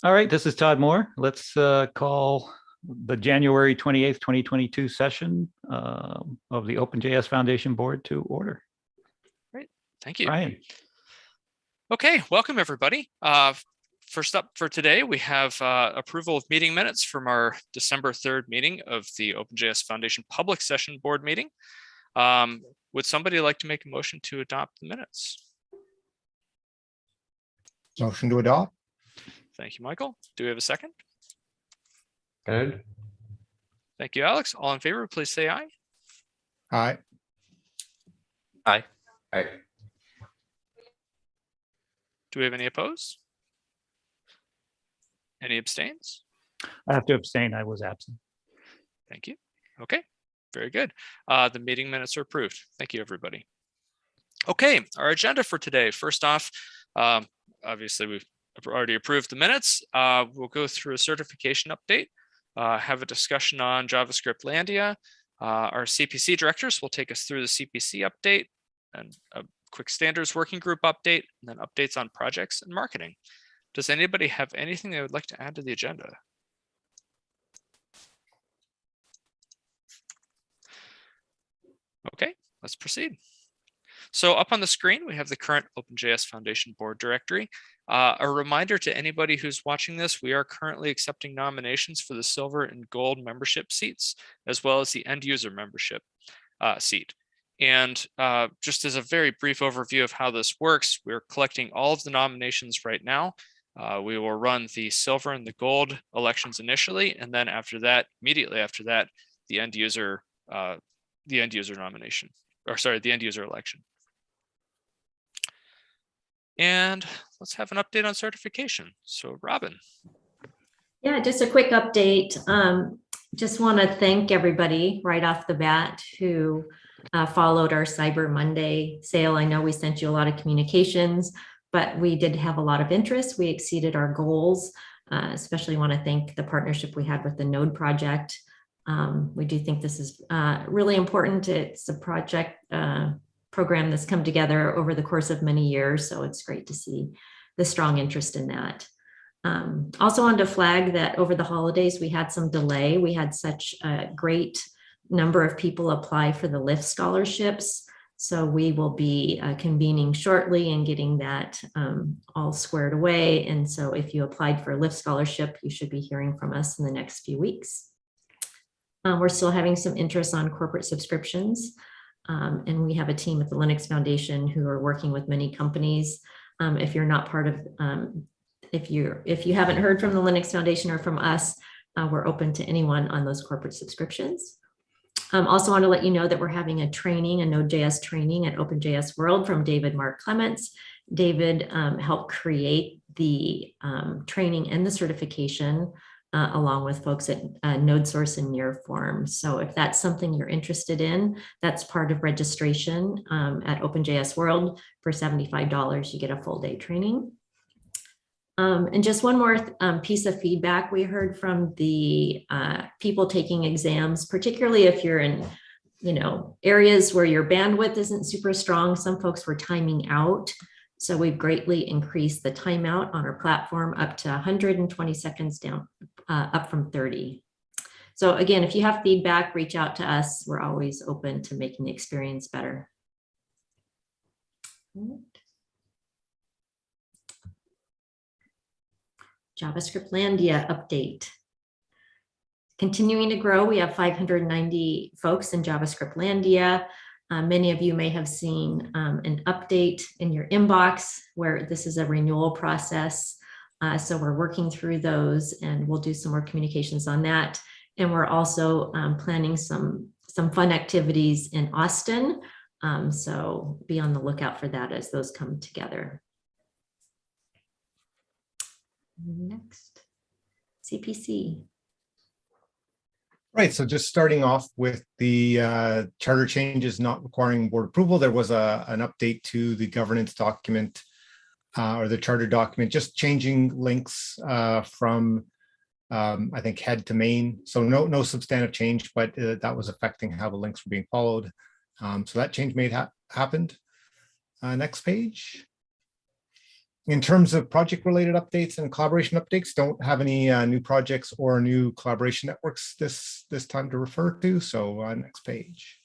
All right, this is Todd Moore. Let's call the January 28th, 2022 session of the OpenJS Foundation Board to order. Great, thank you. Brian. Okay, welcome everybody. First up for today, we have approval of meeting minutes from our December 3rd meeting of the OpenJS Foundation Public Session Board meeting. Would somebody like to make a motion to adopt the minutes? Motion to adopt. Thank you, Michael. Do we have a second? Good. Thank you, Alex. All in favor, please say aye. Aye. Aye. Aye. Do we have any opposed? Any abstains? I have to abstain. I was absent. Thank you. Okay, very good. The meeting minutes are approved. Thank you, everybody. Okay, our agenda for today. First off, obviously we've already approved the minutes. We'll go through a certification update, have a discussion on JavaScript Landia. Our CPC directors will take us through the CPC update and a quick standards working group update, and then updates on projects and marketing. Does anybody have anything they would like to add to the agenda? Okay, let's proceed. So up on the screen, we have the current OpenJS Foundation Board directory. A reminder to anybody who's watching this, we are currently accepting nominations for the silver and gold membership seats, as well as the end user membership seat. And just as a very brief overview of how this works, we're collecting all of the nominations right now. We will run the silver and the gold elections initially, and then after that, immediately after that, the end user nomination, or sorry, the end user election. And let's have an update on certification. So Robin. Yeah, just a quick update. Just want to thank everybody right off the bat who followed our Cyber Monday sale. I know we sent you a lot of communications, but we did have a lot of interest. We exceeded our goals. Especially want to thank the partnership we had with the Node project. We do think this is really important. It's a project program that's come together over the course of many years. So it's great to see the strong interest in that. Also wanted to flag that over the holidays, we had some delay. We had such a great number of people apply for the LIFT scholarships. So we will be convening shortly and getting that all squared away. And so if you applied for a LIFT scholarship, you should be hearing from us in the next few weeks. We're still having some interest on corporate subscriptions. And we have a team at the Linux Foundation who are working with many companies. If you're not part of, if you haven't heard from the Linux Foundation or from us, we're open to anyone on those corporate subscriptions. Also want to let you know that we're having a training, a Node.js training at OpenJS World from David Mark Clements. David helped create the training and the certification along with folks at NodeSource and Nearform. So if that's something you're interested in, that's part of registration at OpenJS World. For $75, you get a full day training. And just one more piece of feedback we heard from the people taking exams, particularly if you're in, areas where your bandwidth isn't super strong. Some folks were timing out. So we've greatly increased the timeout on our platform up to 120 seconds down, up from 30. So again, if you have feedback, reach out to us. We're always open to making the experience better. JavaScript Landia update. Continuing to grow, we have 590 folks in JavaScript Landia. Many of you may have seen an update in your inbox where this is a renewal process. So we're working through those and we'll do some more communications on that. And we're also planning some fun activities in Austin. So be on the lookout for that as those come together. Next, CPC. Right, so just starting off with the charter changes not requiring board approval, there was an update to the governance document or the charter document, just changing links from, I think, head to main. So no substantive change, but that was affecting how the links were being followed. So that change happened. Next page. In terms of project-related updates and collaboration updates, don't have any new projects or new collaboration networks this time to refer to. So next page.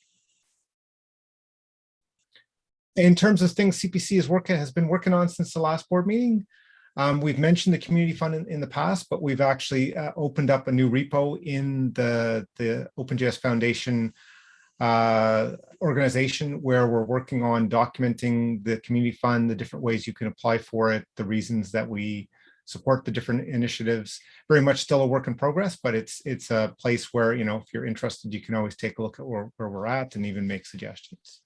In terms of things CPC has been working on since the last board meeting, we've mentioned the community fund in the past, but we've actually opened up a new repo in the OpenJS Foundation organization where we're working on documenting the community fund, the different ways you can apply for it, the reasons that we support the different initiatives. Very much still a work in progress, but it's a place where, you know, if you're interested, you can always take a look at where we're at and even make suggestions.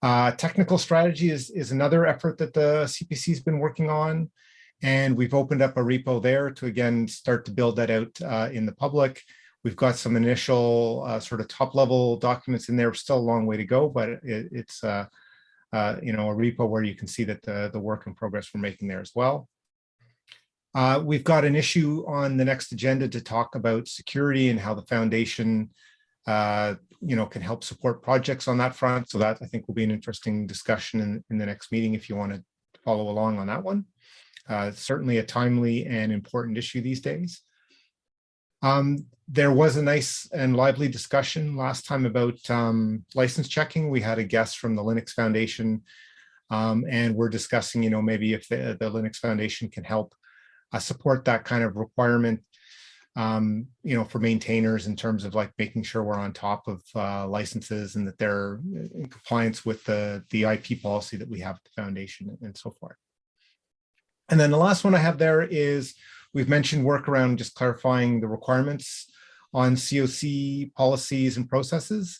Technical strategy is another effort that the CPC has been working on, and we've opened up a repo there to again start to build that out in the public. We've got some initial sort of top level documents in there. Still a long way to go, but it's you know, a repo where you can see that the work in progress we're making there as well. We've got an issue on the next agenda to talk about security and how the foundation you know, can help support projects on that front. So that I think will be an interesting discussion in the next meeting if you want to follow along on that one. Certainly a timely and important issue these days. There was a nice and lively discussion last time about license checking. We had a guest from the Linux Foundation, and we're discussing, you know, maybe if the Linux Foundation can help support that kind of requirement, you know, for maintainers in terms of like making sure we're on top of licenses and that they're in compliance with the IP policy that we have at the foundation and so forth. And then the last one I have there is we've mentioned work around just clarifying the requirements on COC policies and processes.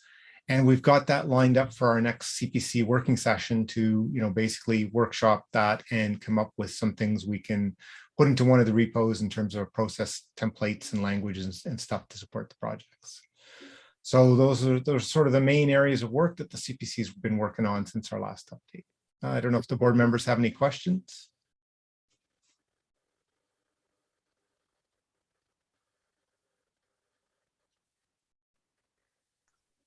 And we've got that lined up for our next CPC working session to, you know, basically workshop that and come up with some things we can put into one of the repos in terms of process templates and languages and stuff to support the projects. So those are sort of the main areas of work that the CPC has been working on since our last update. I don't know if the board members have any questions.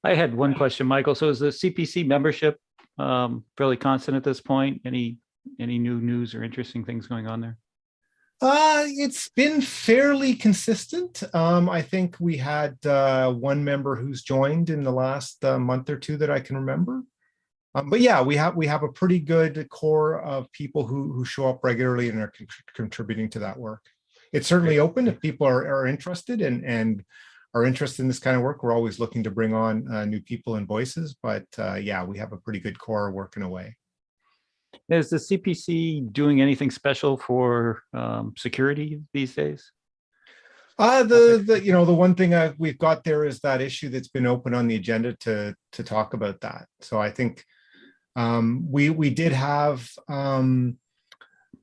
I had one question, Michael. So is the CPC membership fairly constant at this point? Any new news or interesting things going on there? It's been fairly consistent. I think we had one member who's joined in the last month or two that I can remember. But yeah, we have a pretty good core of people who show up regularly and are contributing to that work. It's certainly open if people are interested and are interested in this kind of work. We're always looking to bring on new people and voices, but yeah, we have a pretty good core working away. Is the CPC doing anything special for security these days? You know, the one thing we've got there is that issue that's been open on the agenda to talk about that. So I think we did have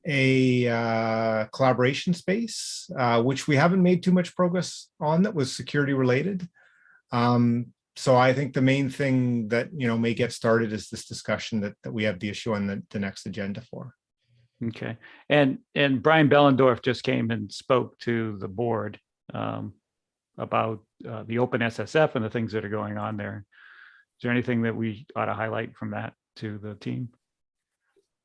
a collaboration space, which we haven't made too much progress on, that was security related. So I think the main thing that, you know, may get started is this discussion that we have the issue on the next agenda for. Okay. And Brian Bellendorf just came and spoke to the board about the OpenSSF and the things that are going on there. Is there anything that we ought to highlight from that to the team?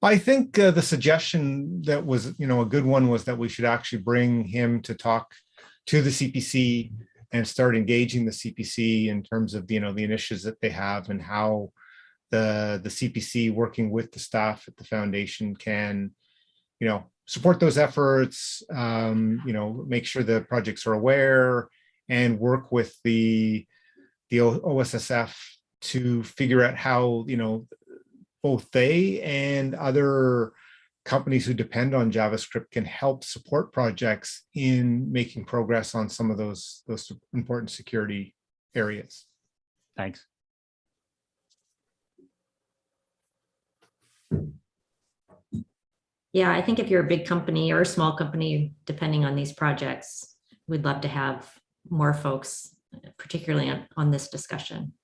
I think the suggestion that was, you know, a good one was that we should actually bring him to talk to the CPC and start engaging the CPC in terms of, you know, the initiatives that they have and how the CPC working with the staff at the foundation can, you know, support those efforts, you know, make sure the projects are aware and work with the OSSF to figure out how, you know, both they and other companies who depend on JavaScript can help support projects in making progress on some of those important security areas. Thanks. Yeah, I think if you're a big company or a small company, depending on these projects, we'd love to have more folks, particularly on this discussion.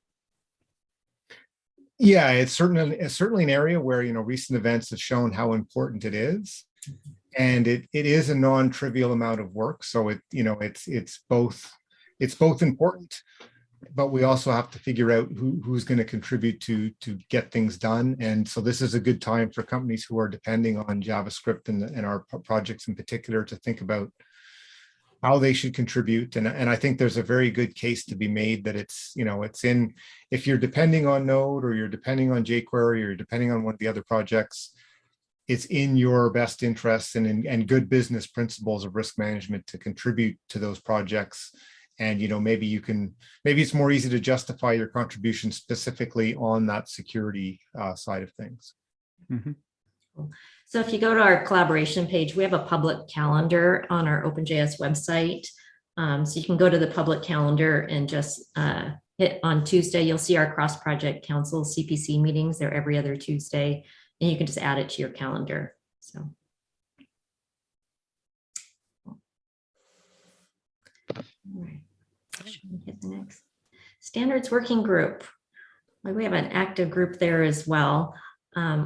Yeah, it's certainly an area where, you know, recent events have shown how important it is, and it is a non-trivial amount of work. So it, you know, it's both important, but we also have to figure out who's going to contribute to get things done. And so this is a good time for companies who are depending on JavaScript and our projects in particular to think about how they should contribute. And I think there's a very good case to be made that it's, it's in, if you're depending on Node or you're depending on jQuery or you're depending on one of the other projects, it's in your best interests and good business principles of risk management to contribute to those projects. And, maybe it's more easy to justify your contribution specifically on that security side of things. Mhm. So if you go to our collaboration page, we have a public calendar on our OpenJS website. So you can go to the public calendar and just hit on Tuesday. You'll see our cross-project council CPC meetings. They're every other Tuesday, and you can just add it to your calendar. So. All right. Hit the next. Standards working group. We have an active group there as well.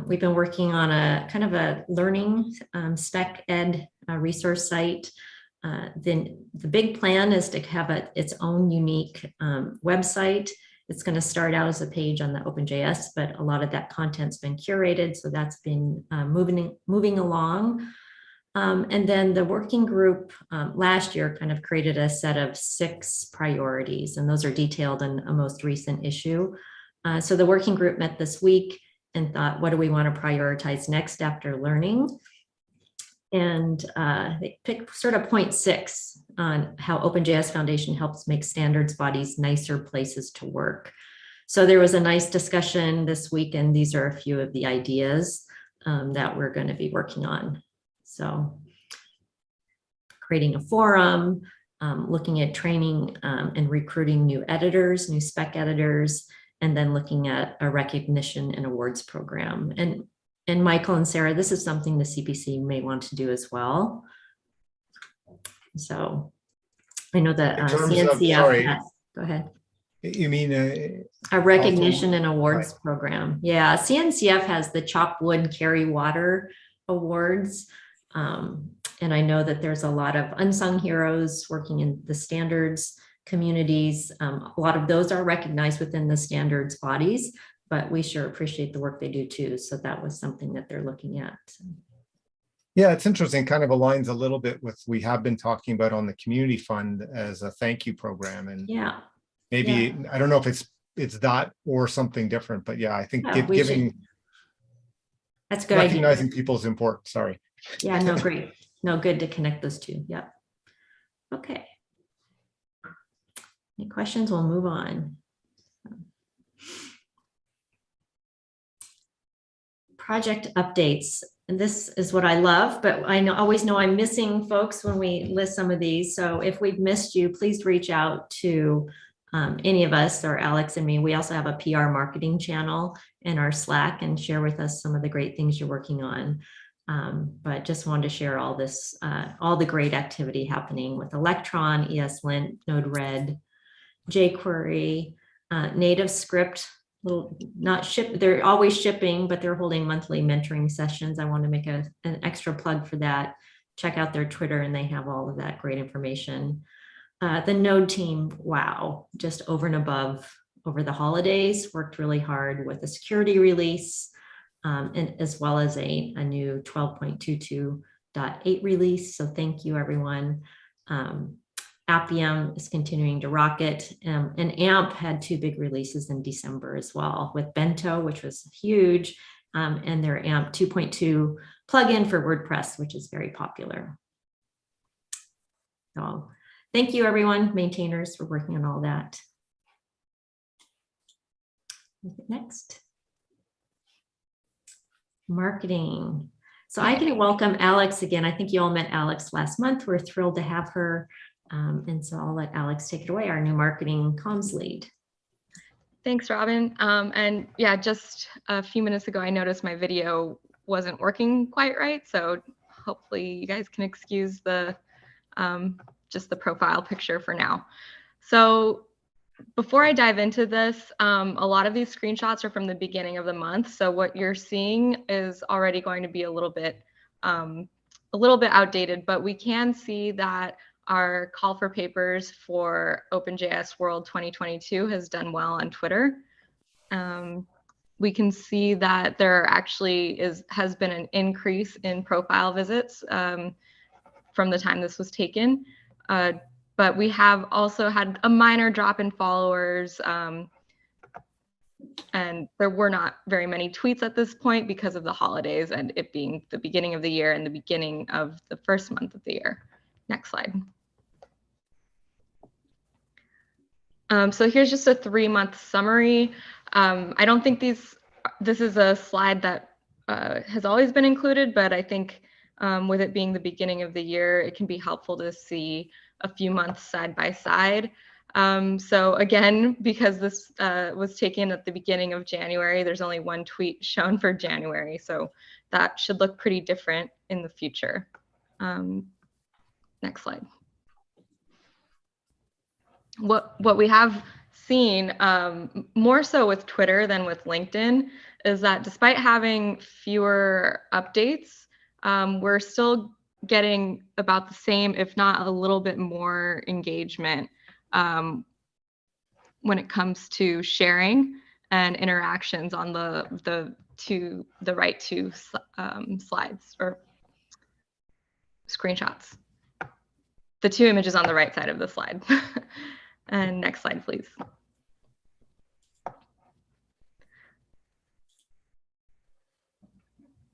We've been working on a kind of a learning spec ed resource site. Then the big plan is to have its own unique website. It's going to start out as a page on the OpenJS, but a lot of that content's been curated, so that's been moving along. And then the working group last year kind of created a set of 6 priorities, and those are detailed in a most recent issue. So the working group met this week and thought, what do we want to prioritize next after learning? And they picked sort of point 6 on how OpenJS Foundation helps make standards bodies nicer places to work. So there was a nice discussion this week, and these are a few of the ideas that we're going to be working on. So creating a forum, looking at training and recruiting new editors, new spec editors, and then looking at a recognition and awards program. And Michael and Sarah, this is something the CPC may want to do as well. So I know that CNCF, go ahead. You mean a recognition and awards program? Yeah, CNCF has the Chop Wood, Carry Water awards. And I know that there's a lot of unsung heroes working in the standards communities. A lot of those are recognized within the standards bodies, but we sure appreciate the work they do too. So that was something that they're looking at. Yeah, it's interesting, kind of aligns a little bit with we have been talking about on the community fund as a thank you program. And yeah, maybe, I don't know if it's that or something different, but yeah, I think giving, that's good. Recognizing people's importance, sorry. Yeah, no, great. No, good to connect those two. Yeah. Okay. Any questions? We'll move on. Project updates. And this is what I love, but I always know I'm missing folks when we list some of these. So if we've missed you, please reach out to any of us or Alex and me. We also have a PR marketing channel in our Slack and share with us some of the great things you're working on. But just wanted to share all this, all the great activity happening with Electron, ESLint, Node-RED, jQuery, native script, they're always shipping, but they're holding monthly mentoring sessions. I want to make an extra plug for that. Check out their Twitter and they have all of that great information. The Node team, wow, just over and above over the holidays, worked really hard with a security release, and as well as a new 12.22.8 release. So thank you, everyone. Appium is continuing to rocket, and AMP had 2 big releases in December as well, with Bento, which was huge, and their AMP 2.2 plugin for WordPress, which is very popular. So thank you, everyone, maintainers, for working on all that. Next. Marketing. So I can welcome Alex again. I think you all met Alex last month. We're thrilled to have her. And so I'll let Alex take it away, our new marketing comms lead. Thanks, Robin. And yeah, just a few minutes ago, I noticed my video wasn't working quite right. So hopefully you guys can excuse the just the profile picture for now. So before I dive into this, a lot of these screenshots are from the beginning of the month. So what you're seeing is already going to be a little bit outdated, but we can see that our call for papers for OpenJS World 2022 has done well on Twitter. We can see that there actually has been an increase in profile visits from the time this was taken. But we have also had a minor drop in followers, and there were not very many tweets at this point because of the holidays and it being the beginning of the year and the beginning of the first month of the year. Next slide. So here's just a 3-month summary. I don't think this is a slide that has always been included, but I think with it being the beginning of the year, it can be helpful to see a few months side by side. So again, because this was taken at the beginning of January, there's only one tweet shown for January. So that should look pretty different in the future. Next slide. What we have seen more so with Twitter than with LinkedIn is that despite having fewer updates, we're still getting about the same, if not a little bit more engagement when it comes to sharing and interactions on the right two slides or screenshots. The 2 images on the right side of the slide. And next slide, please.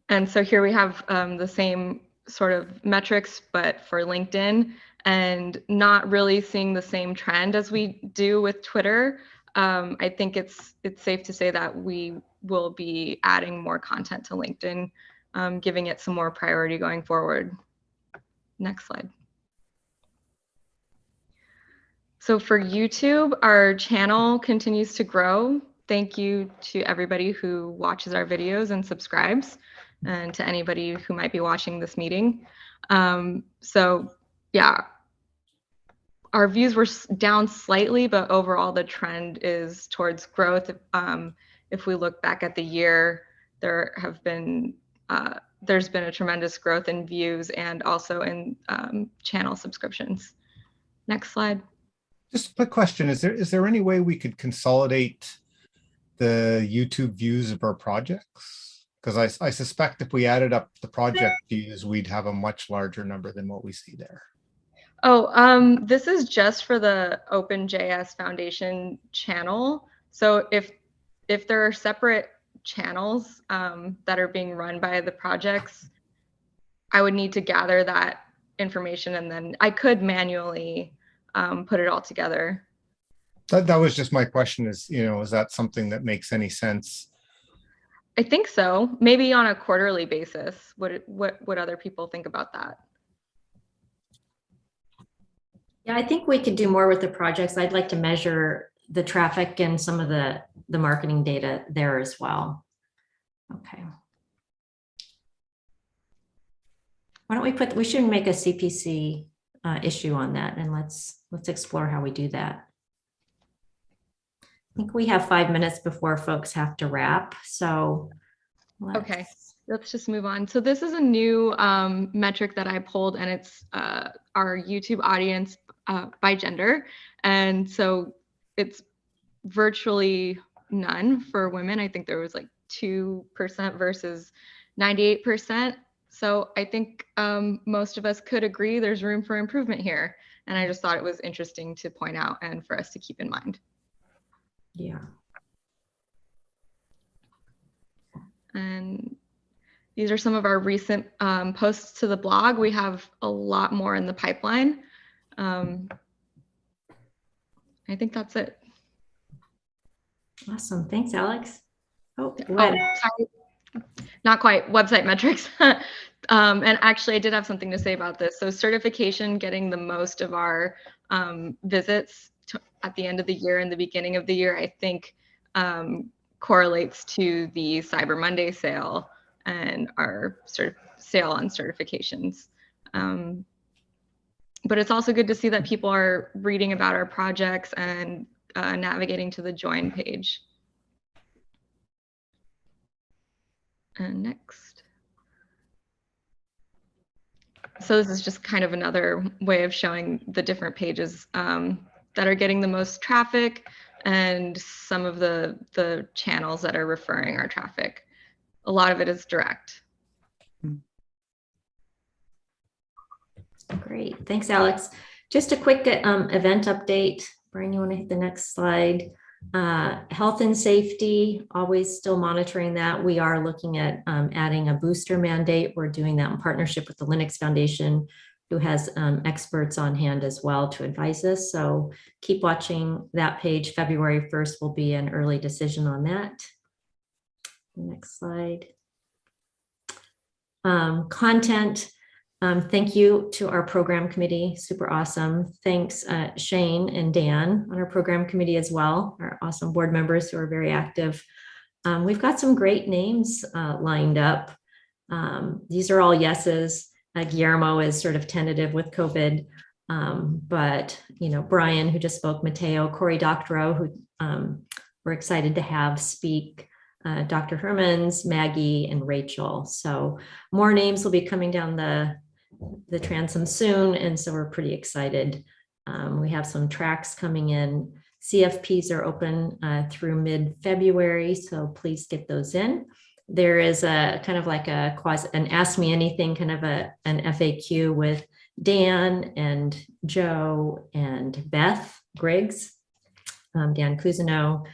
And so here we have the same sort of metrics, but for LinkedIn, and not really seeing the same trend as we do with Twitter. I think it's safe to say that we will be adding more content to LinkedIn, giving it some more priority going forward. Next slide. So for YouTube, our channel continues to grow. Thank you to everybody who watches our videos and subscribes, and to anybody who might be watching this meeting. So yeah, our views were down slightly, but overall the trend is towards growth. If we look back at the year, there's been a tremendous growth in views and also in channel subscriptions. Next slide. Just a quick question. Is there any way we could consolidate the YouTube views of our projects? Because I suspect if we added up the project views, we'd have a much larger number than what we see there. Oh, this is just for the OpenJS Foundation channel. So if there are separate channels that are being run by the projects, I would need to gather that information, and then I could manually put it all together. That was just my question, is that something that makes any sense? I think so. Maybe on a quarterly basis. What other people think about that? Yeah, I think we could do more with the projects. I'd like to measure the traffic and some of the marketing data there as well. Okay. Why don't we should make a CPC issue on that, and let's explore how we do that. I think we have 5 minutes before folks have to wrap. So okay, let's just move on. So this is a new metric that I pulled, and it's our YouTube audience by gender. And so it's virtually none for women. I think there was like 2% versus 98%. So I think most of us could agree there's room for improvement here. And I just thought it was interesting to point out and for us to keep in mind. Yeah. And these are some of our recent posts to the blog. We have a lot more in the pipeline. I think that's it. Awesome. Thanks, Alex. Oh, sorry. Not quite. Website metrics. And actually, I did have something to say about this. So certification, getting the most of our visits at the end of the year and the beginning of the year, I think correlates to the Cyber Monday sale and our sale on certifications. But it's also good to see that people are reading about our projects and navigating to the join page. And next. So this is just kind of another way of showing the different pages that are getting the most traffic and some of the channels that are referring our traffic. A lot of it is direct. Great. Thanks, Alex. Just a quick event update. Brian, you want to hit the next slide? Health and safety, always still monitoring that. We are looking at adding a booster mandate. We're doing that in partnership with the Linux Foundation, who has experts on hand as well to advise us. So keep watching that page. February 1st will be an early decision on that. Next slide. Content. Thank you to our program committee, super awesome. Thanks Shane and Dan on our program committee as well, our awesome board members who are very active. We've got some great names lined up. These are all yeses. Guillermo is sort of tentative with COVID, but Brian, who just spoke, Mateo, Cory Doctorow, who we're excited to have speak, Dr. Hermans, Maggie, and Rachel. So more names will be coming down the transom soon, and so we're pretty excited. We have some tracks coming in. CFPs are open through mid-February, so please get those in. There is a kind of like an Ask Me Anything, kind of an FAQ with Dan and Joe and Beth Griggs, Dan Cousineau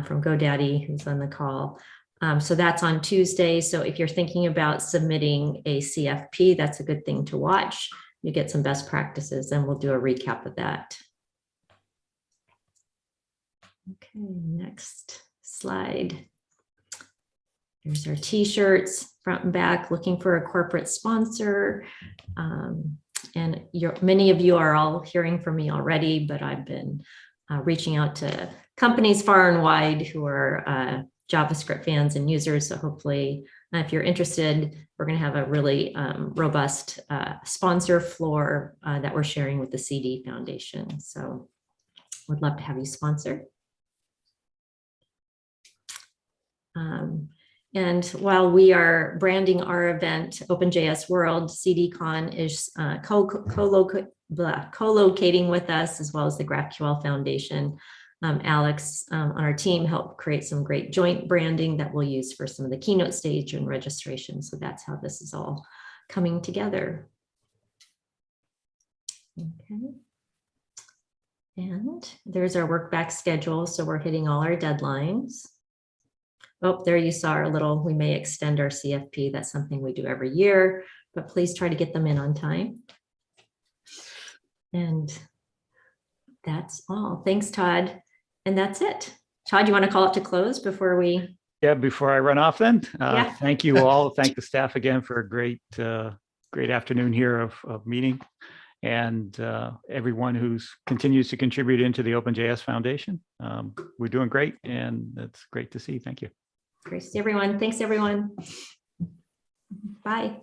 from GoDaddy, who's on the call. So that's on Tuesday. So if you're thinking about submitting a CFP, that's a good thing to watch. You get some best practices, and we'll do a recap of that. Okay, next slide. Here's our t-shirts, front and back, looking for a corporate sponsor. And many of you are all hearing from me already, but I've been reaching out to companies far and wide who are JavaScript fans and users. So hopefully, if you're interested, we're going to have a really robust sponsor floor that we're sharing with the CD Foundation. So would love to have you sponsor. And while we are branding our event, OpenJS World, CDCon is co-locating with us, as well as the GraphQL Foundation. Alex on our team helped create some great joint branding that we'll use for some of the keynote stage and registration. So that's how this is all coming together. Okay. And there's our work back schedule. So we're hitting all our deadlines. Oh, there you saw our little, we may extend our CFP. That's something we do every year, but please try to get them in on time. And that's all. Thanks, Todd. And that's it. Todd, you want to call it to close before we? Yeah, before I run off then, Yeah. Thank you all. Thank the staff again for a great afternoon here of meeting, and everyone who's continues to contribute into the OpenJS Foundation. We're doing great, and it's great to see. Thank you. Great to see everyone. Thanks, everyone. Bye.